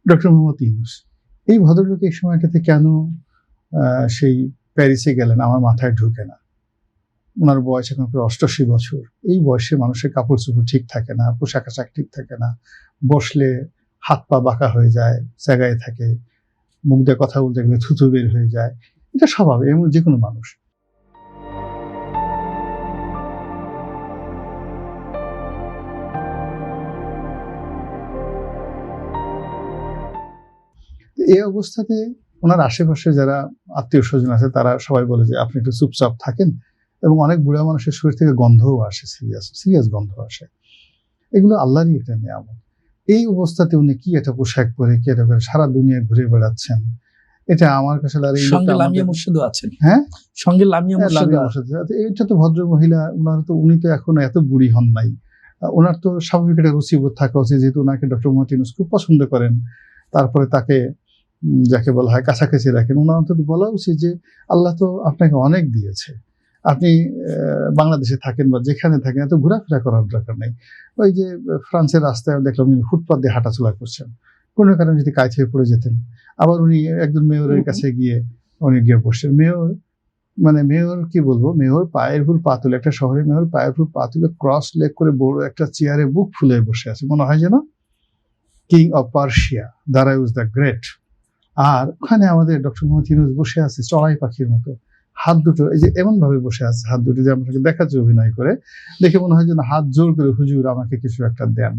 Doctor Mohammad Yunus. এই ভদ্রলোক এই সময়টাতে কেন সেই প্যারিসে গেলেন আমার মাথায় ঢুকে না। ওনার বয়স এখন প্রায় ৮৮ বছর। এই বয়সে মানুষের কাপড় চোপড় ঠিক থাকে না, পোশাক আশাক ঠিক থাকে না, বসলে হাত পা বাঁকা হয়ে যায়, জায়গায় থাকে, মুখ দিয়ে কথা বলতে গেলে থুতু বের হয়ে যায়। এটা স্বভাব, এমন যে কোনো মানুষ। এই অবস্থাতে ওনার আশেপাশে যারা আত্মীয় স্বজন আছে তারা সবাই বলে যে আপনি একটু চুপচাপ থাকেন, এবং অনেক বুড়া মানুষের শরীর থেকে গন্ধও আসে, সিরিয়াস গন্ধ আসে। এগুলো আল্লাহরই একটা নিয়ামত। এই অবস্থাতে উনি কি একটা পোশাক পরে কি একটা করে সারা দুনিয়া ঘুরে বেড়াচ্ছেন, এটা আমার কাছে সঙ্গে লামিয়া মুর্শিদও আছেন। হ্যাঁ, সঙ্গে লামিয়া মুর্শিদও। এটা তো ভদ্র মহিলা, ওনার তো, উনি তো এখনো এত বুড়ি হন নাই। ওনার তো স্বাভাবিক একটা রুচিবোধ থাকা উচিত, যেহেতু ওনাকে ডক্টর মোহাম্মদ ইউনূস খুব পছন্দ করেন, তারপরে তাকে যাকে বলা হয় কাছাকাছি রাখেন। ওনার অন্তত বলা উচিত যে আল্লাহ তো আপনাকে অনেক দিয়েছে, আপনি বাংলাদেশে থাকেন বা যেখানে থাকেন এত ঘোরাফেরা করার দরকার নেই। ওই যে ফ্রান্সের রাস্তায় দেখলাম উনি ফুটপাথ দিয়ে হাঁটাচলা করছেন, কোনো কারণে যদি কাজ হয়ে পড়ে যেতেন। আবার উনি একজন মেয়রের কাছে গিয়ে বসছেন। মেয়র কি বলবো, মেয়র পায়ের উপর পা তুলে, একটা শহরের মেয়র পায়ের উপর পা তুলে ক্রস লেগ করে বড় একটা চেয়ারে বুক ফুলে বসে আছে, মনে হয় যেন king of Persia, Darius the great. আর ওখানে আমাদের ডক্টর মোহাম্মদ ইউনূস বসে আছে চড়াই পাখির মতো, হাত দুটো এই যে এমন ভাবে বসে আছে, হাত দুটো যে আমাকে দেখাচ্ছে অভিনয় করে, দেখে মনে হয় যেন হাত জোর করে হুজুর আমাকে কিছু একটা দেন।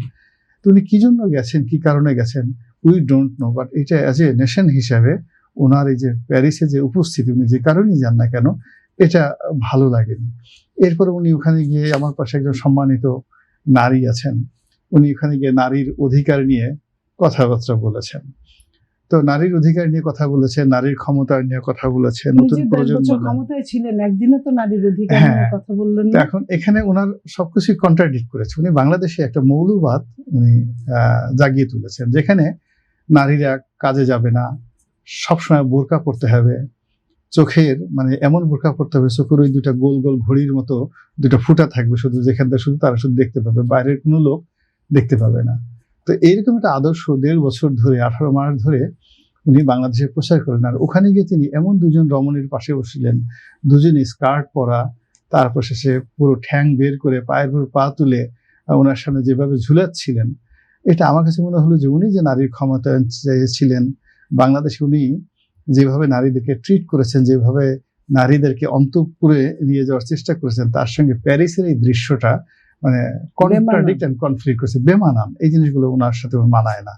তো উনি কি জন্য গেছেন, কি কারণে গেছেন, উই ডোন্ট নো, বাট এটা অ্যাজ এ নেশন হিসাবে ওনার এই যে প্যারিসে যে উপস্থিতি, উনি যে কারণেই যান না কেন, এটা ভালো লাগেনি। এরপরে উনি ওখানে গিয়ে, আমার পাশে একজন সম্মানিত নারী আছেন, উনি ওখানে গিয়ে নারীর অধিকার নিয়ে কথাবার্তা বলেছেন। তো নারীর অধিকার নিয়ে কথা বলেছেন, নারীর ক্ষমতার নিয়ে কথা বলেছেন, নতুন প্রজন্ম ক্ষমতায় ছিলেন, একদিনও তো নারীর অধিকার নিয়ে কথা বললেন না। এখন এখানে ওনার সবকিছু কন্ট্রাডিক্ট করেছে। উনি বাংলাদেশে একটা মৌলবাদ উনি জাগিয়ে তুলেছেন, যেখানে নারীরা কাজে যাবে না, সবসময় বোরকা পরতে হবে, চোখের এমন বোরকা পরতে হবে চোখের ওই দুটা গোল গোল ঘড়ির মতো দুটা ফুটা থাকবে শুধু, যেখান থেকে শুধু তারা শুধু দেখতে পাবে, বাইরের কোনো লোক দেখতে পাবে না। তো এইরকম একটা আদর্শ ১.৫ বছর ধরে, ১৮ মাস ধরে উনি বাংলাদেশে প্রচার করেন। আর ওখানে গিয়ে তিনি এমন দুজন রমণীর পাশে বসছিলেন, দুজনই স্কার্ট পরা, তারপর শেষে পুরো ঠ্যাং বের করে পায়ের উপর পা তুলে ওনার সামনে যেভাবে ঝুলাচ্ছিলেন, এটা আমার কাছে মনে হলো যে উনি যে নারীর ক্ষমতায়ন চেয়েছিলেন, বাংলাদেশে উনি যেভাবে নারীদেরকে ট্রিট করেছেন, যেভাবে নারীদেরকে অন্তঃপুরে নিয়ে যাওয়ার চেষ্টা করেছেন, তার সঙ্গে প্যারিসের এই দৃশ্যটা কন্ট্রাডিক্ট এন্ড কনফ্লিক্ট করেছে, বেমানান। এই জিনিসগুলো ওনার সাথে মানায় না।